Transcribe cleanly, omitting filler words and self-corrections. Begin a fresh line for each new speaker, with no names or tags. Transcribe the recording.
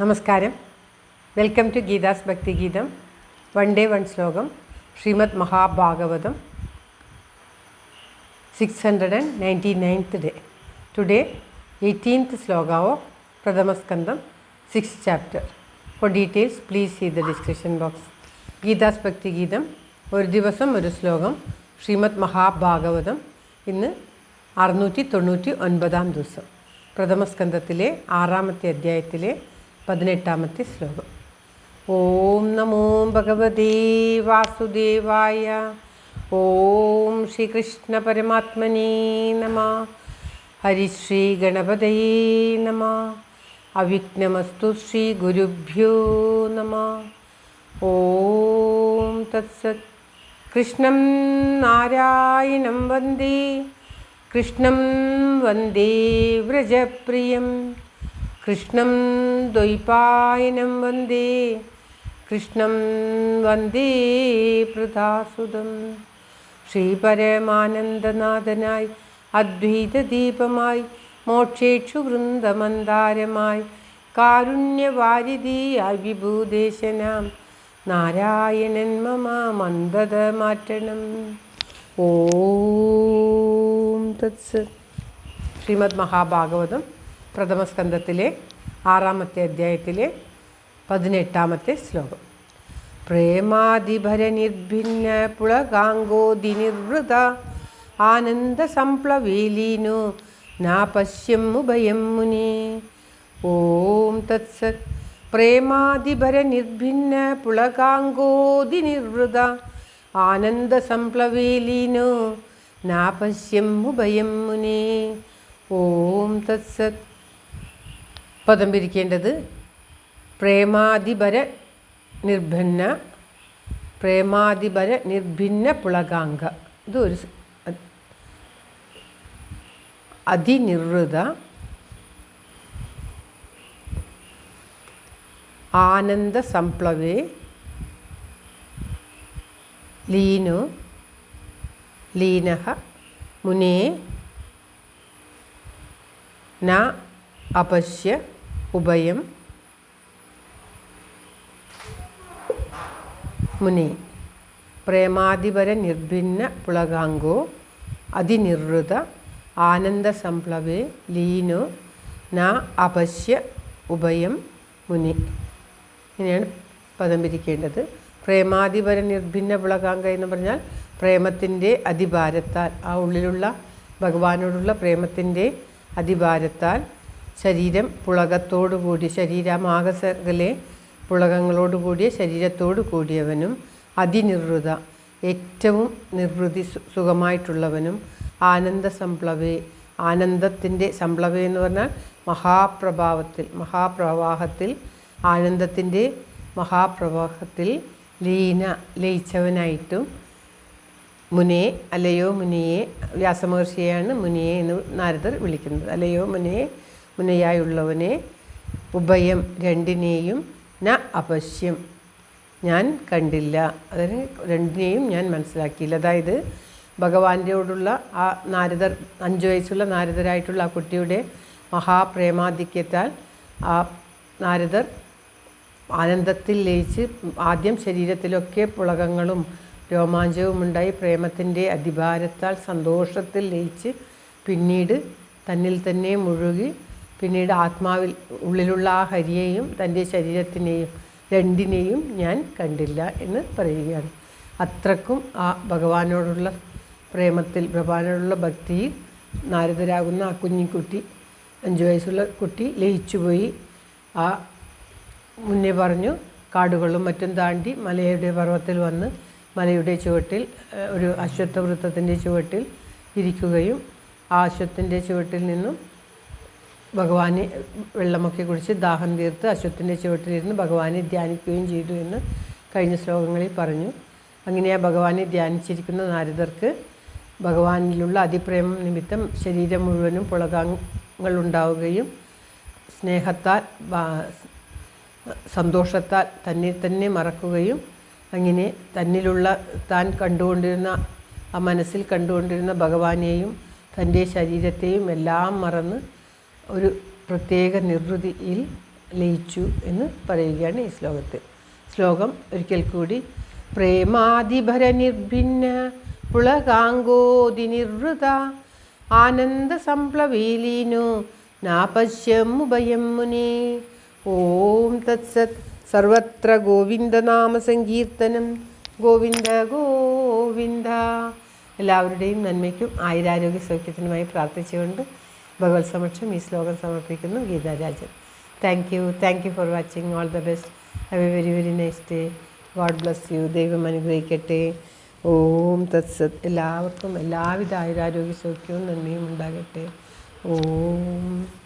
നമസ്കാരം. Welcome to Geetha's ഭക്തി ഗീതം. വൺ ഡേ വൺ ശ്ലോകം. Shrimad Mahabhagavatam 699th day. Today 18th sloka of Pradhamaskandam 6th chapter. For details please see the description box. Geetha's ഭക്തി ഗീതം ഒരു ദിവസം ഒരു ശ്ലോകം. ശ്രീമദ് മഹാഭാഗവതം ഇന്ന് 699 ദിവസം. പ്രഥമസ്കന്ധത്തിലെ 6ാമത്തെ അധ്യായത്തിലെ 18ാമത്തെ ശ്ലോകം. ഓം നമോ ഭഗവതേ വാസുദേവായ. ഓം ശ്രീകൃഷ്ണ പരമാത്മനേ നമഃ. ഹരിശ്രീ ഗണപതയേ നമഃ. അവിഘ്നമസ്തു ശ്രീ ഗുരുഭ്യോ നമഃ. ഓം തത്സത്. കൃഷ്ണം നാരായണം വന്ദേ. കൃഷ്ണം വന്ദേ വ്രജപ്രിയം. കൃഷ്ണം ദ്വൈപായനം വന്ദേ. കൃഷ്ണം വന്ദേ പ്രദാസുതം. ശ്രീപരമാനന്ദനാഥനായി അദ്വൈതദീപമായി മോക്ഷേക്ഷു വൃന്ദമന്ദാരമായി കാരുണ്യവാരിധിയായി വിഭൂദേശനാം നാരായണൻ മമ മന്ദത മാറ്റണം. ഓം തത്സത്. ശ്രീമദ് മഹാഭാഗവതം പ്രഥമസ്കന്ധത്തിലെ 6ാമത്തെ അധ്യായത്തിലെ 18ാമത്തെ ശ്ലോകം. പ്രേമാദിഭരനിർഭിന്ന പുളകാംഗോദിനിർവൃത ആനന്ദ സംപ്ലവേലീനോ നാപശ്യമുഭയം മുനേ. ഓം തത്സത്. പ്രേമാദിഭരനിർഭിന്ന പുളകാംഗോദിനിർവൃത ആനന്ദ സംപ്ലവേലീനോ നാപശ്യമുഭയം മുനേ. ഓം തത്സത്. പദം പിരിക്കേണ്ടത് പ്രേമാദിപര നിർഭിന്ന പുളകാംഗ. ഇതൊരു അതിനിർവൃത ആനന്ദ സംപ്ലവേ ലീനഃ മുനേ ന അപശ്യ ഉഭയം മുനി. പ്രേമാദിപര നിർഭിന്ന പുളകാംഗോ അതിനിർവൃത ആനന്ദ സംപ്ലവേ ലീനോ ന അപശ്യ ഉഭയം മുനി. ഇങ്ങനെയാണ് പദം പിരിക്കേണ്ടത്. പ്രേമാദിപര നിർഭിന്ന പുളകാംഗ എന്ന് പറഞ്ഞാൽ പ്രേമത്തിൻ്റെ അതിഭാരത്താൽ, ആ ഉള്ളിലുള്ള ഭഗവാനോടുള്ള പ്രേമത്തിൻ്റെ അതിഭാരത്താൽ ശരീരം പുളകത്തോടുകൂടി, ശരീരമാകസകലെ പുളകങ്ങളോടുകൂടിയ ശരീരത്തോടു കൂടിയവനും അതിനിർവൃത ഏറ്റവും നിർവൃതി സുഖമായിട്ടുള്ളവനും ആനന്ദ സംപ്ലവേ ആനന്ദത്തിൻ്റെ സംപ്ലവേ എന്ന് പറഞ്ഞാൽ മഹാപ്രവാഹത്തിൽ ആനന്ദത്തിൻ്റെ മഹാപ്രവാഹത്തിൽ ലയിച്ചവനായിട്ടും മുനേ അലയോ മുനിയെ. വ്യാസമഹർഷിയെയാണ് മുനിയെ എന്ന് നാരദർ വിളിക്കുന്നത്. അലയോ മുനിയെ, മുനയായുള്ളവനെ. ഉഭയം രണ്ടിനെയും ന അപശ്യം ഞാൻ കണ്ടില്ല, അതിന് രണ്ടിനെയും ഞാൻ മനസ്സിലാക്കിയില്ല. അതായത് ഭഗവാന്റെയോടുള്ള ആ നാരദർ, 5 വയസ്സുള്ള നാരദരായിട്ടുള്ള ആ കുട്ടിയുടെ മഹാപ്രേമാധിക്യത്താൽ ആ നാരദർ ആനന്ദത്തിൽ ലയിച്ച് ആദ്യം ശരീരത്തിലൊക്കെ പുളകങ്ങളും രോമാഞ്ചവും ഉണ്ടായി പ്രേമത്തിൻ്റെ അതിഭാരത്താൽ സന്തോഷത്തിൽ ലയിച്ച് പിന്നീട് തന്നിൽ തന്നെ മുഴുകി പിന്നീട് ആത്മാവിൽ ഉള്ളിലുള്ള ആ ഹരിയെയും തൻ്റെ ശരീരത്തിനെയും രണ്ടിനെയും ഞാൻ കണ്ടില്ല എന്ന് പറയുകയാണ്. അത്രക്കും ആ ഭഗവാനോടുള്ള പ്രേമത്തിൽ, ഭഗവാനോടുള്ള ഭക്തിയിൽ നാരദരാകുന്ന ആ കുഞ്ഞിക്കുട്ടി, 5 വയസ്സുള്ള കുട്ടി ലയിച്ചുപോയി. ആ മുന്നേ പറഞ്ഞു കാടുകളും മറ്റും താണ്ടി മലയുടെ പർവ്വത്തിൽ വന്ന് മലയുടെ ചുവട്ടിൽ ഒരു അശ്വത്ഥവൃത്തത്തിൻ്റെ ചുവട്ടിൽ ഇരിക്കുകയും ആ അശ്വത്തിൻ്റെ ചുവട്ടിൽ നിന്നും ഭഗവാനെ വെള്ളമൊക്കെ കുടിച്ച് ദാഹം തീർത്ത് അശ്വത്തിൻ്റെ ചുവട്ടിലിരുന്ന് ഭഗവാനെ ധ്യാനിക്കുകയും ചെയ്തു എന്ന് കഴിഞ്ഞ ശ്ലോകങ്ങളിൽ പറഞ്ഞു. അങ്ങനെ ആ ഭഗവാനെ ധ്യാനിച്ചിരിക്കുന്ന നാരദർക്ക് ഭഗവാനിലുള്ള അതിപ്രേമം നിമിത്തം ശരീരം മുഴുവനും പുളകങ്ങളുണ്ടാവുകയും സ്നേഹത്താൽ സന്തോഷത്താൽ തന്നെ തന്നെ മറക്കുകയും അങ്ങനെ തന്നിലുള്ള താൻ കണ്ടുകൊണ്ടിരുന്ന ആ മനസ്സിൽ കണ്ടുകൊണ്ടിരുന്ന ഭഗവാനെയും തൻ്റെ ശരീരത്തെയും എല്ലാം മറന്ന് ഒരു പ്രത്യേക നിർവൃതിയിൽ ലയിച്ചു എന്ന് പറയുകയാണ് ഈ ശ്ലോകത്തിൽ. ശ്ലോകം ഒരിക്കൽ കൂടി. പ്രേമാധിഭര നിർഭിന്ന പുളകാങ്കോതി നിർവൃത ആനന്ദ സംപ്ലവീലീനോ നാപശ്യമുഭയം മുനി. ഓം തത്സത്. സർവത്ര ഗോവിന്ദനാമ സങ്കീർത്തനം. ഗോവിന്ദ ഗോവിന്ദ. എല്ലാവരുടെയും നന്മയ്ക്കും ആയുരാരോഗ്യ സൗഖ്യത്തിനുമായി പ്രാർത്ഥിച്ചുകൊണ്ട് ഭഗവത് സമക്ഷം ഈ ശ്ലോകം സമർപ്പിക്കുന്നു. Geetha Rajan. Thank you for watching. All the best. Have A very very nice day. God bless you. ദൈവം അനുഗ്രഹിക്കട്ടെ. ഓം തത്സത്. എല്ലാവർക്കും എല്ലാവിധ ആയുരാരോഗ്യ സൗഖ്യവും നന്മയും ഉണ്ടാകട്ടെ. ഓം